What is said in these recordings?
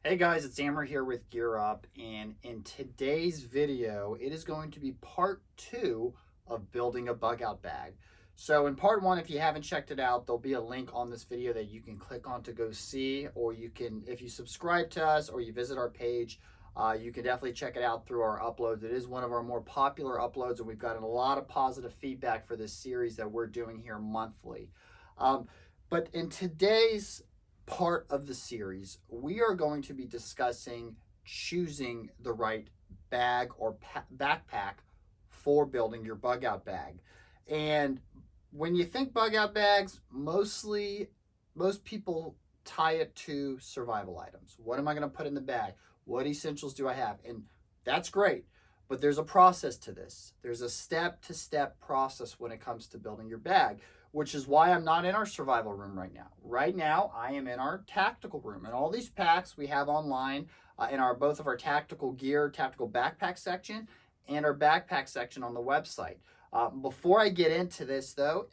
Hey guys, it's Amber here with Gear Up, and in today's video, it is going to be part 2 of building a bug out bag. So in part 1, if you haven't checked it out, there'll be a link on this video that you can click on to go see, or you can, if you subscribe to us or you visit our page, you can definitely check it out through our uploads. It is one of our more popular uploads, and we've gotten a lot of positive feedback for this series that we're doing here monthly. But in today's part of the series, we are going to be discussing choosing the right bag or backpack for building your bug out bag. And when you think bug out bags, most people tie it to survival items. What am I going to put in the bag? What essentials do I have? And that's great, but there's a process to this. There's a step-to-step process when it comes to building your bag, which is why I'm not in our survival room right now. Right now, I am in our tactical room. And all these packs we have online in both of our tactical gear, tactical backpack section, and our backpack section on the website. Before I get into this, though,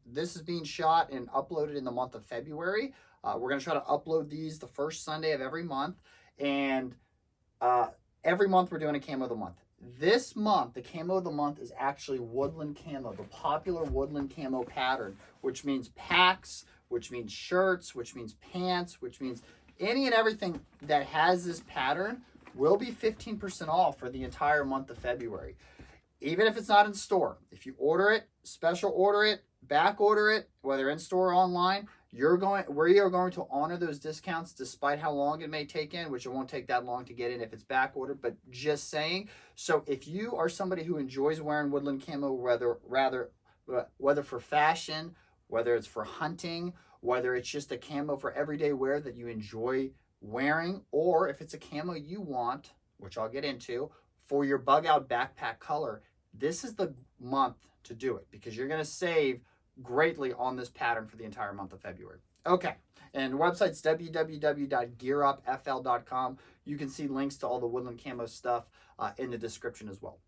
this is being shot and uploaded in the month of February. We're going to try to upload these the first Sunday of every month. And every month we're doing a camo of the month. This month, the camo of the month is actually woodland camo, the popular woodland camo pattern, which means packs, which means shirts, which means pants, which means any and everything that has this pattern will be 15% off for the entire month of February. Even if it's not in store, if you order it, special order it, back order it, whether in store or online, we are going to honor those discounts despite how long it may take in, which it won't take that long to get in if it's back ordered, but just saying. So if you are somebody who enjoys wearing woodland camo, whether for fashion, whether it's for hunting, whether it's just a camo for everyday wear that you enjoy wearing, or if it's a camo you want, which I'll get into, for your bug out backpack color, this is the month to do it because you're going to save greatly on this pattern for the entire month of February. Okay, and the website's www.gearupfl.com. You can see links to all the woodland camo stuff in the description as well.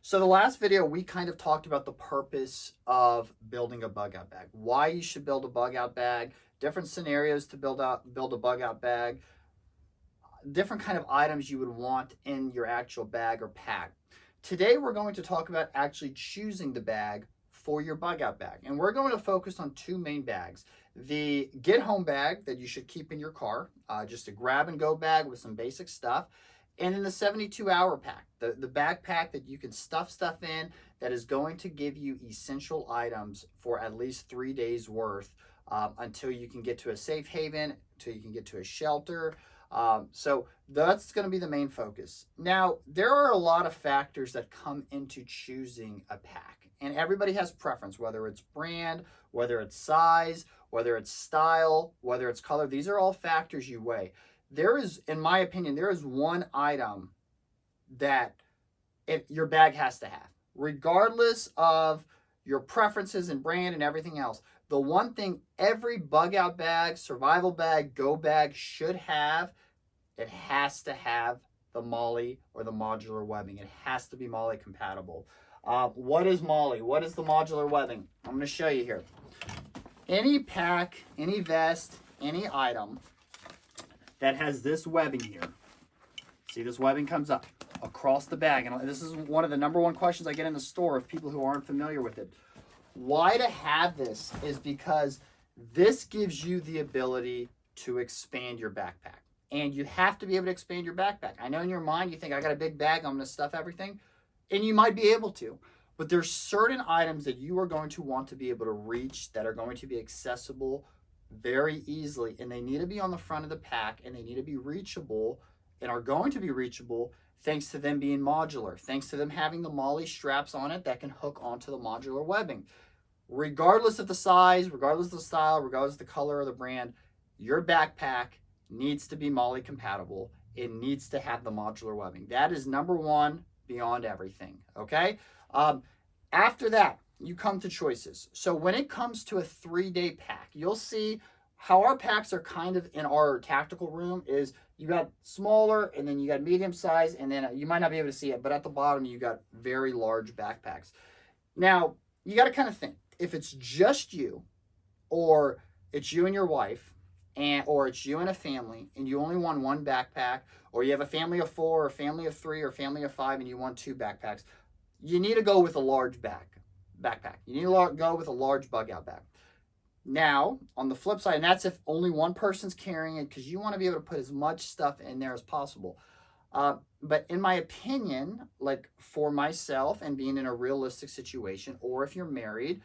So the last video, we kind of talked about the purpose of building a bug out bag, why you should build a bug out bag, different scenarios to build a bug out bag, different kind of items you would want in your actual bag or pack. Today, we're going to talk about actually choosing the bag for your bug out bag. And we're going to focus on two main bags. The get home bag that you should keep in your car, just a grab and go bag with some basic stuff. And then the 72-hour pack, the backpack that you can stuff stuff in that is going to give you essential items for at least 3 days worth until you can get to a safe haven, until you can get to a shelter. So that's going to be the main focus. Now, there are a lot of factors that come into choosing a pack. And everybody has preference, whether it's brand, whether it's size, whether it's style, whether it's color. These are all factors you weigh. There is, in my opinion, there is one item that your bag has to have, regardless of your preferences and brand and everything else. The one thing every bug out bag, survival bag, go bag should have, it has to have the MOLLE or the modular webbing. It has to be MOLLE compatible. What is MOLLE? What is the modular webbing? I'm going to show you here. Any pack, any vest, any item that has this webbing here. See, this webbing comes up across the bag. And this is one of the number one questions I get in the store of people who aren't familiar with it. Why to have this is because this gives you the ability to expand your backpack. And you have to be able to expand your backpack. I know in your mind you think, I got a big bag, I'm going to stuff everything. And you might be able to. But there's certain items that you are going to want to be able to reach that are going to be accessible very easily. And they need to be on the front of the pack, and they need to be reachable and are going to be reachable thanks to them being modular, thanks to them having the MOLLE straps on it that can hook onto the modular webbing. Regardless of the size, regardless of the style, regardless of the color or the brand, your backpack needs to be MOLLE compatible. It needs to have the modular webbing. That is number one beyond everything, okay? After that, you come to choices. So when it comes to a 3-day pack, you'll see how our packs are kind of in our tactical room is you got smaller, and then you got medium size, and then you might not be able to see it, but at the bottom you got very large backpacks. Now, you got to kind of think, if it's just you, or it's you and your wife, or it's you and a family, and you only want one backpack, or you have a family of 4, or a family of 3, or a family of 5, and you want 2 backpacks, you need to go with a large backpack. You need to go with a large bug out bag. Now, on the flip side, and that's if only one person's carrying it, because you want to be able to put as much stuff in there as possible. But in my opinion, like for myself and being in a realistic situation, or if you're married,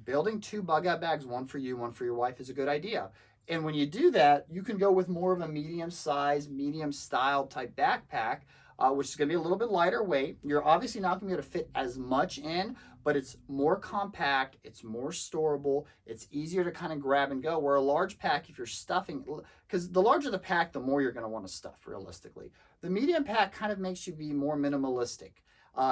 building 2 bug out bags, one for you, one for your wife, is a good idea. And when you do that, you can go with more of a medium size, medium style type backpack, which is going to be a little bit lighter weight. You're obviously not going to be able to fit as much in, but it's more compact, it's more storable, it's easier to kind of grab and go. Where a large pack, if you're stuffing, because the larger the pack, the more you're going to want to stuff realistically. The medium pack kind of makes you be more minimalistic.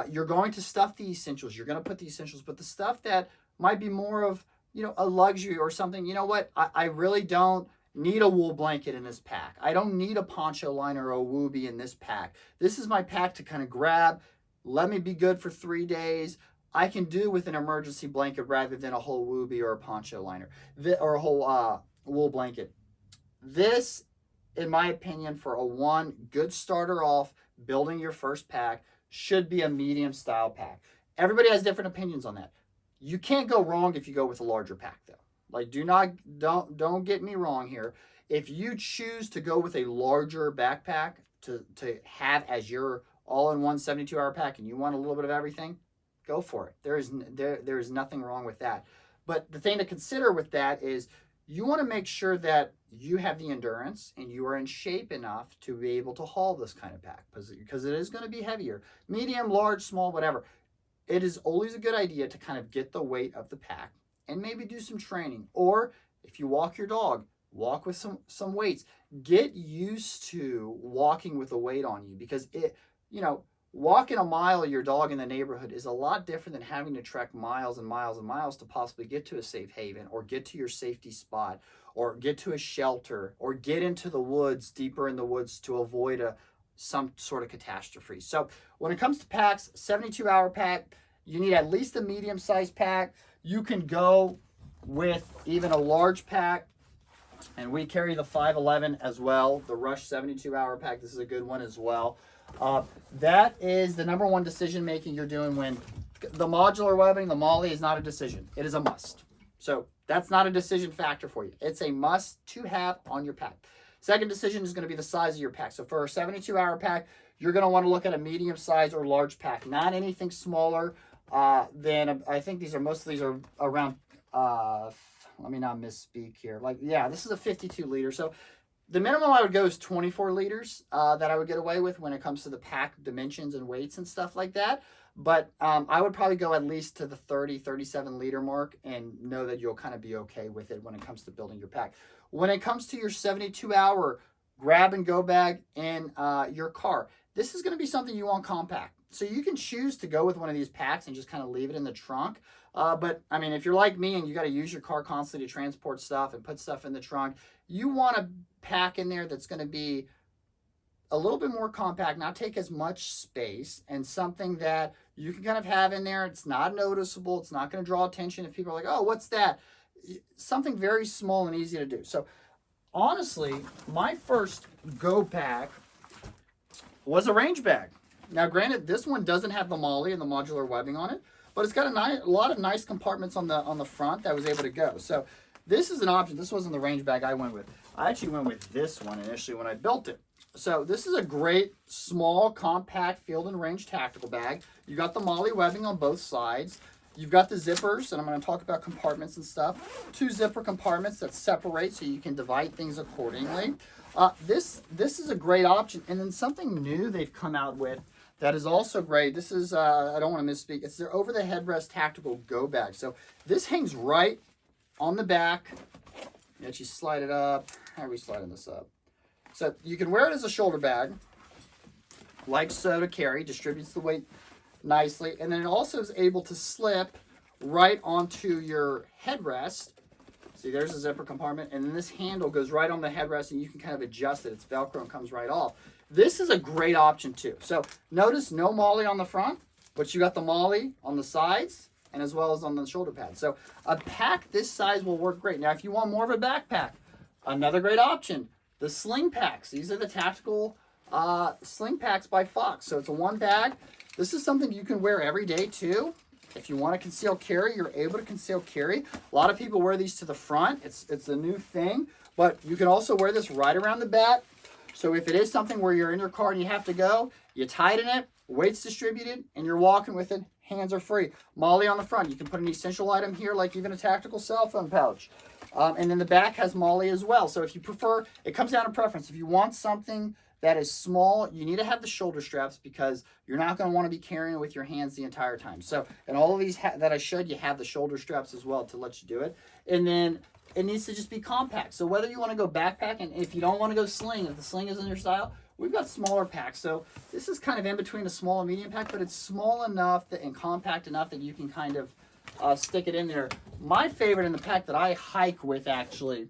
You're going to stuff the essentials, you're going to put the essentials, but the stuff that might be more of, you know, a luxury or something, you know what, I really don't need a wool blanket in this pack. I don't need a poncho liner or a woobie in this pack. This is my pack to kind of grab, let me be good for 3 days. I can do with an emergency blanket rather than a whole woobie or a poncho liner or a whole wool blanket. This, in my opinion, for a good starter off, building your first pack, should be a medium style pack. Everybody has different opinions on that. You can't go wrong if you go with a larger pack though. Like don't get me wrong here. If you choose to go with a larger backpack to have as your all-in-one 72-hour pack and you want a little bit of everything, go for it. There is nothing wrong with that. But the thing to consider with that is you want to make sure that you have the endurance and you are in shape enough to be able to haul this kind of pack, because it is going to be heavier. Medium, large, small, whatever. It is always a good idea to kind of get the weight of the pack and maybe do some training. Or if you walk your dog, walk with some weights. Get used to walking with a weight on you, because walking a mile of your dog in the neighborhood is a lot different than having to trek miles and miles and miles to possibly get to a safe haven or get to your safety spot or get to a shelter or get into the woods, deeper in the woods, to avoid some sort of catastrophe. So when it comes to packs, 72-hour pack, you need at least a medium-sized pack. You can go with even a large pack, and we carry the 511 as well, the Rush 72-hour pack. This is a good one as well. That is the number one decision making you're doing when the modular webbing, the MOLLE, is not a decision. It is a must. So that's not a decision factor for you. It's a must to have on your pack. Second decision is going to be the size of your pack. So for a 72-hour pack, you're going to want to look at a medium size or large pack, not anything smaller than, I think most of these are around, let me not misspeak here. This is a 52 liter. So the minimum I would go is 24 liters that I would get away with when it comes to the pack dimensions and weights and stuff like that. But I would probably go at least to the 30, 37 liter mark and know that you'll kind of be okay with it when it comes to building your pack. When it comes to your 72-hour grab and go bag in your car, this is going to be something you want compact. So you can choose to go with one of these packs and just kind of leave it in the trunk. But I mean, if you're like me and you got to use your car constantly to transport stuff and put stuff in the trunk, you want a pack in there that's going to be a little bit more compact, not take as much space, and something that you can kind of have in there. It's not noticeable. It's not going to draw attention if people are like, oh, what's that? Something very small and easy to do. So honestly, my first go pack was a range bag. Now, granted, this one doesn't have the MOLLE and the modular webbing on it, but it's got a lot of nice compartments on the front that was able to go. So this is an option. This wasn't the range bag I went with. I actually went with this one initially when I built it. So this is a great, small, compact field and range tactical bag. You got the MOLLE webbing on both sides. You've got the zippers, and I'm going to talk about compartments and stuff. 2 zipper compartments that separate so you can divide things accordingly. This is a great option. And then something new they've come out with that is also great. This is, I don't want to misspeak, it's their over the headrest tactical go bag. So this hangs right on the back. You actually slide it up. How are we sliding this up? So you can wear it as a shoulder bag, like so, to carry, distributes the weight nicely. And then it also is able to slip right onto your headrest. See, there's a zipper compartment, and then this handle goes right on the headrest, and you can kind of adjust it. It's Velcro and comes right off. This is a great option too. So notice no MOLLE on the front, but you got the MOLLE on the sides and as well as on the shoulder pad. So a pack this size will work great. Now, if you want more of a backpack, Another great option, the sling packs. These are the tactical sling packs by Fox. So it's a one bag. This is something you can wear every day too. If you want to conceal carry, you're able to conceal carry. A lot of people wear these to the front. It's a new thing, but you can also wear this right around the back. So if it is something where you're in your car and you have to go, you tighten it, weight's distributed, and you're walking with it. Hands are free. MOLLE on the front. You can put an essential item here, like even a tactical cell phone pouch. And then the back has MOLLE as well. So if you prefer, it comes down to preference. If you want something that is small, you need to have the shoulder straps because you're not going to want to be carrying it with your hands the entire time. So, and all of these that I showed you have the shoulder straps as well to let you do it. And then it needs to just be compact. So whether you want to go backpack, and if you don't want to go sling, if the sling isn't your style, we've got smaller packs. So this is kind of in between a small and medium pack, but it's small enough that, and compact enough that you can kind of stick it in there. My favorite in the pack that I hike with actually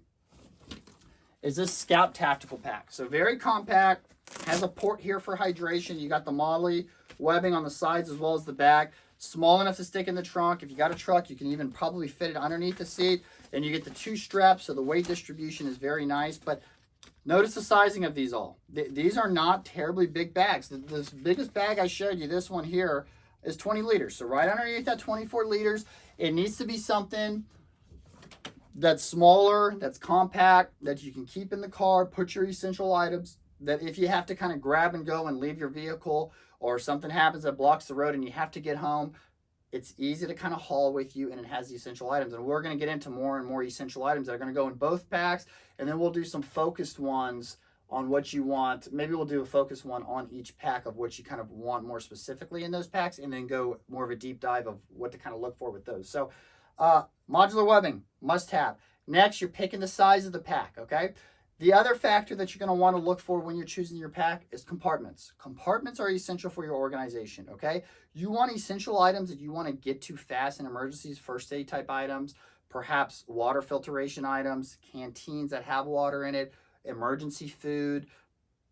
is this Scout Tactical Pack. So very compact, has a port here for hydration. You got the MOLLE webbing on the sides as well as the back. Small enough to stick in the trunk. If you got a truck, you can even probably fit it underneath the seat. And you get the two straps, so the weight distribution is very nice. But notice the sizing of these all. These are not terribly big bags. The biggest bag I showed you, this one here, is 20 liters. So right underneath that 24 liters, it needs to be something that's smaller, that's compact, that you can keep in the car, put your essential items, that if you have to kind of grab and go and leave your vehicle or something happens that blocks the road and you have to get home, it's easy to kind of haul with you, and it has the essential items. And we're going to get into more and more essential items that are going to go in both packs, and then we'll do some focused ones on what you want. Maybe we'll do a focused one on each pack of what you kind of want more specifically in those packs, and then go more of a deep dive of what to kind of look for with those. So modular webbing, must have. Next, you're picking the size of the pack, okay? The other factor that you're going to want to look for when you're choosing your pack is compartments. Compartments are essential for your organization, okay? You want essential items that you want to get to fast in emergencies, first aid type items, perhaps water filtration items, canteens that have water in it, emergency food,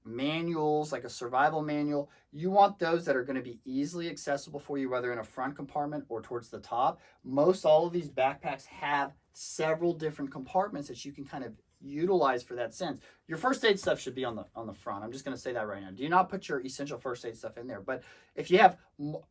manuals like a survival manual. You want those that are going to be easily accessible for you, whether in a front compartment or towards the top. Most all of these backpacks have several different compartments that you can kind of utilize for that sense. Your first aid stuff should be on the front. I'm just going to say that right now. Do not put your essential first aid stuff in there. But if you have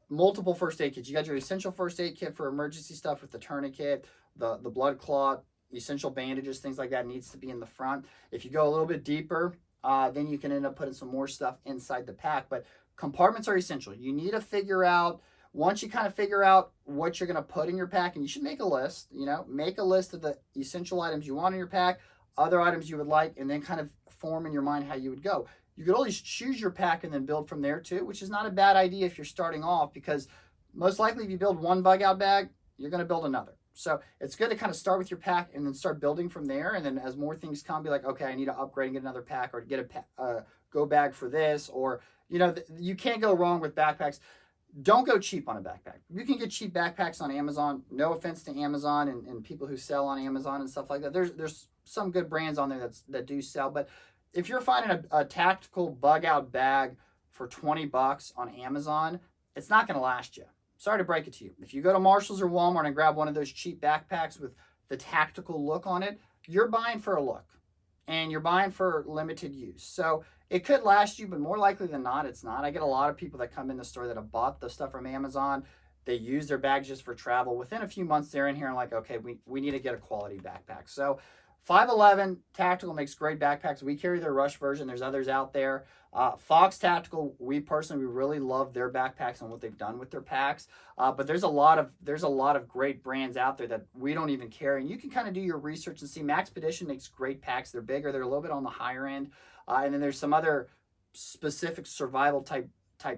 multiple first aid kits, you got your essential first aid kit for emergency stuff with the tourniquet, the blood clot, essential bandages, things like that needs to be in the front. If you go a little bit deeper, then you can end up putting some more stuff inside the pack. But compartments are essential. You need to figure out, once you kind of figure out what you're going to put in your pack, and you should make a list, make a list of the essential items you want in your pack, other items you would like, and then kind of form in your mind how you would go. You could always choose your pack and then build from there too, which is not a bad idea if you're starting off, because most likely if you build one bug out bag, you're going to build another. So it's good to kind of start with your pack and then start building from there. And then as more things come, be like, okay, I need to upgrade and get another pack, or get a go bag for this, or, you can't go wrong with backpacks. Don't go cheap on a backpack. You can get cheap backpacks on Amazon. No offense to Amazon and people who sell on Amazon and stuff like that. There's some good brands on there that do sell. But if you're finding a tactical bug out bag for $20 on Amazon, it's not going to last you. Sorry to break it to you. If you go to Marshall's or Walmart and grab one of those cheap backpacks with the tactical look on it, you're buying for a look, and you're buying for limited use. So it could last you, but more likely than not, it's not. I get a lot of people that come in the store that have bought the stuff from Amazon. They use their bags just for travel. Within a few months, they're in here and like, okay, we need to get a quality backpack. So 511 Tactical makes great backpacks. We carry their Rush version. There's others out there. Fox Tactical, we really love their backpacks and what they've done with their packs. But there's a lot of great brands out there that we don't even carry. And you can kind of do your research and see. Maxpedition makes great packs. They're bigger. They're a little bit on the higher end. And then there's some other specific survival type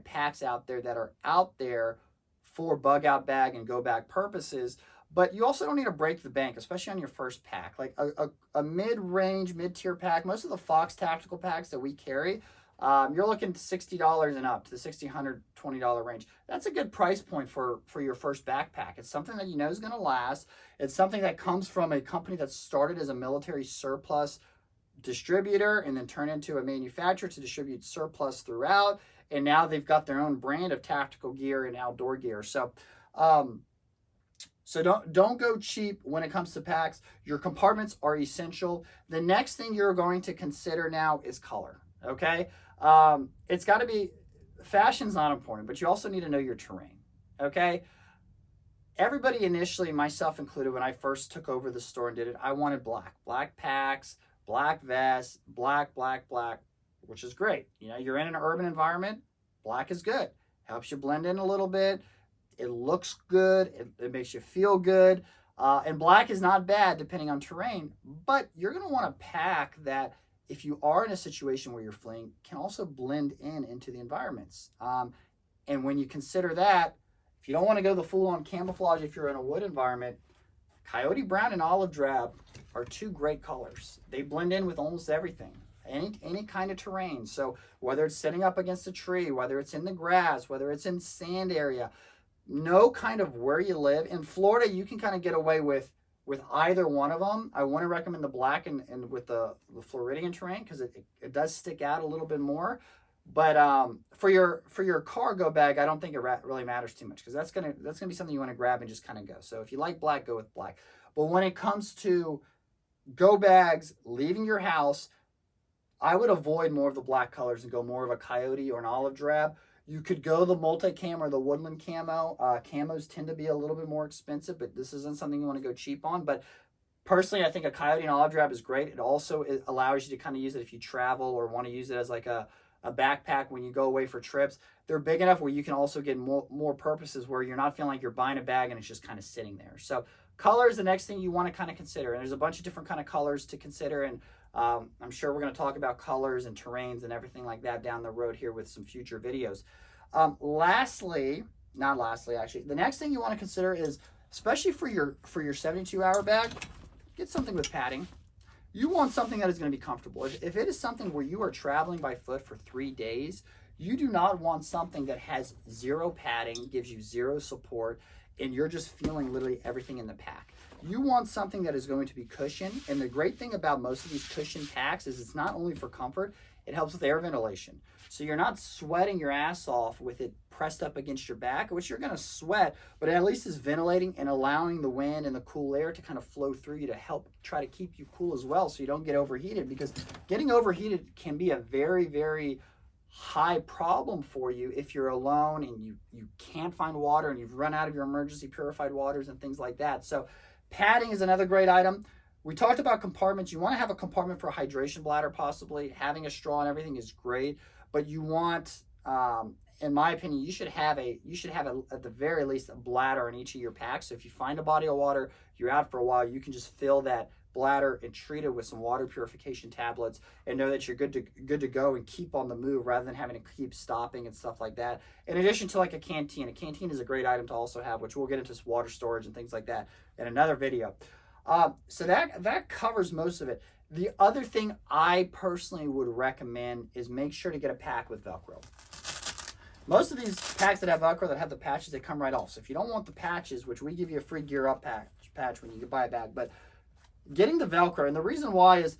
packs out there that are out there for bug out bag and go bag purposes. But you also don't need to break the bank, especially on your first pack. Like a mid-range, mid-tier pack, most of the Fox Tactical packs that we carry, you're looking $60 and up to the $60, $100, $20 range. That's a good price point for your first backpack. It's something that you know is going to last. It's something that comes from a company that started as a military surplus distributor and then turned into a manufacturer to distribute surplus throughout. And now they've got their own brand of tactical gear and outdoor gear. So So don't go cheap when it comes to packs. Your compartments are essential. The next thing you're going to consider now is color. Okay, it's got to be, fashion's not important, but you also need to know your terrain. Okay, everybody initially, myself included, when I first took over the store and did it, I wanted black packs, black vests, black, which is great. You know, you're in an urban environment, black is good. Helps you blend in a little bit. It looks good. It makes you feel good. And black is not bad depending on terrain, but you're going to want a pack that, if you are in a situation where you're fleeing, can also blend in into the environments. And when you consider that, if you don't want to go the full-on camouflage, if you're in a wood environment, coyote brown and olive drab are two great colors. They blend in with almost everything, any kind of terrain. So whether it's sitting up against a tree, whether it's in the grass, whether it's in sand area, know kind of where you live. In Florida, you can kind of get away with either one of them. I want to recommend the black and with the Floridian terrain, because it does stick out a little bit more. But for your cargo bag, I don't think it really matters too much, because that's gonna be something you want to grab and just kind of go. So if you like black, go with black. But when it comes to go bags, leaving your house, I would avoid more of the black colors and go more of a coyote or an olive drab. You could go the multi-cam or the woodland camo. Camos tend to be a little bit more expensive, but this isn't something you want to go cheap on. But personally, I think a coyote and olive drab is great. It also allows you to kind of use it if you travel or want to use it as like a backpack when you go away for trips. They're big enough where you can also get more purposes where you're not feeling like you're buying a bag and it's just kind of sitting there. So color is the next thing you want to kind of consider. And there's a bunch of different kind of colors to consider. And I'm sure we're going to talk about colors and terrains and everything like that down the road here with some future videos. Lastly, the next thing you want to consider is, especially for your 72-hour bag, get something with padding. You want something that is going to be comfortable. If it is something where you are traveling by foot for 3 days, you do not want something that has zero padding, gives you zero support, and you're just feeling literally everything in the pack. You want something that is going to be cushioned. And the great thing about most of these cushion packs is it's not only for comfort, it helps with air ventilation. So you're not sweating your ass off with it pressed up against your back, which you're going to sweat, but it at least is ventilating and allowing the wind and the cool air to kind of flow through you to help try to keep you cool as well, so you don't get overheated, because getting overheated can be a very, very high problem for you if you're alone and you can't find water and you've run out of your emergency purified waters and things like that. So padding is another great item. We talked about compartments. You want to have a compartment for a hydration bladder, possibly. Having a straw and everything is great, but you want, in my opinion, you should have at the very least a bladder in each of your packs. So if you find a body of water, you're out for a while, you can just fill that bladder and treat it with some water purification tablets and know that you're good to go and keep on the move rather than having to keep stopping and stuff like that. In addition to like a canteen is a great item to also have, which we'll get into water storage and things like that in another video. So that covers most of it. The other thing I personally would recommend is make sure to get a pack with Velcro. Most of these packs that have Velcro, that have the patches, they come right off. So if you don't want the patches, which we give you a free gear up patch when you buy a bag, but getting the Velcro, and the reason why is,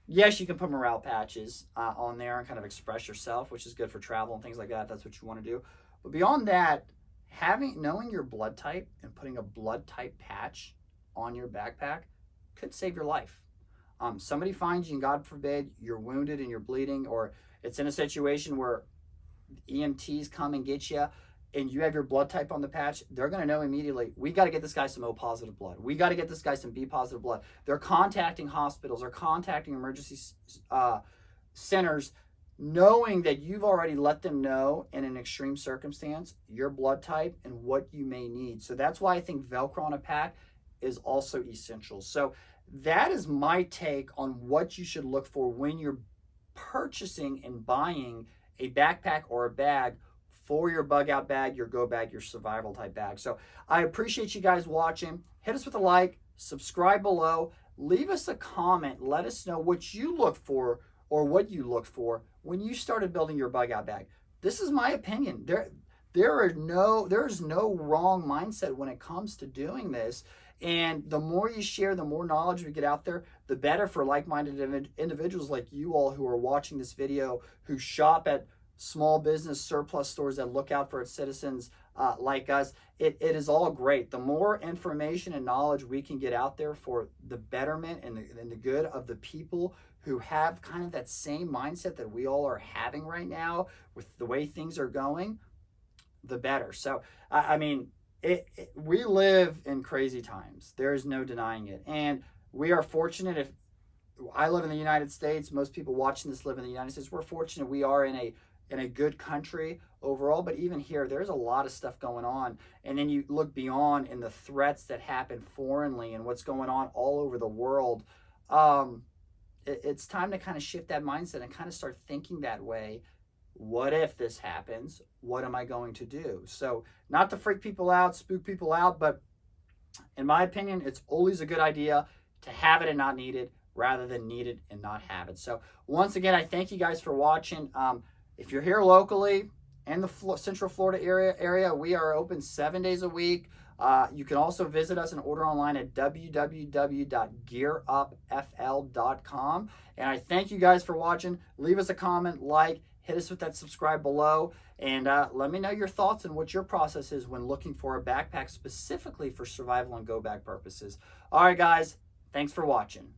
yes, you can put morale patches on there and kind of express yourself, which is good for travel and things like that, if that's what you want to do. But beyond that, knowing your blood type and putting a blood type patch on your backpack could save your life. Somebody finds you and God forbid you're wounded and you're bleeding, or it's in a situation where EMTs come and get you and you have your blood type on the patch, they're going to know immediately, we got to get this guy some O positive blood. We got to get this guy some B positive blood. They're contacting hospitals or contacting emergency centers, knowing that you've already let them know in an extreme circumstance your blood type and what you may need. So that's why I think Velcro on a pack is also essential. So that is my take on what you should look for when you're purchasing and buying a backpack or a bag for your bug out bag, your go bag, your survival type bag. So I appreciate you guys watching. Hit us with a like, subscribe below, leave us a comment, let us know what you look for or what you looked for when you started building your bug out bag. This is my opinion. There is no wrong mindset when it comes to doing this. And the more you share, the more knowledge we get out there, the better for like-minded individuals like you all who are watching this video, who shop at small business surplus stores that look out for its citizens. like us, it is all great. The more information and knowledge we can get out there for the betterment and the good of the people who have kind of that same mindset that we all are having right now with the way things are going, the better. So, I mean, we live in crazy times. There's no denying it. And we are fortunate. If I live in the United States, most people watching this live in the United States. We're fortunate we are in a good country overall, but even here there's a lot of stuff going on. And then you look beyond in the threats that happen foreignly and what's going on all over the world. It's time to kind of shift that mindset and kind of start thinking that way. What if this happens? What am I going to do? So, not to freak people out, spook people out, but in my opinion, it's always a good idea to have it and not need it rather than need it and not have it. So, once again, I thank you guys for watching. If you're here locally in the Central Florida area, we are open 7 days a week. You can also visit us and order online at www.gearupfl.com. And I thank you guys for watching. Leave us a comment, like, hit us with that subscribe below, and let me know your thoughts and what your process is when looking for a backpack specifically for survival and go bag purposes. All right, guys, thanks for watching.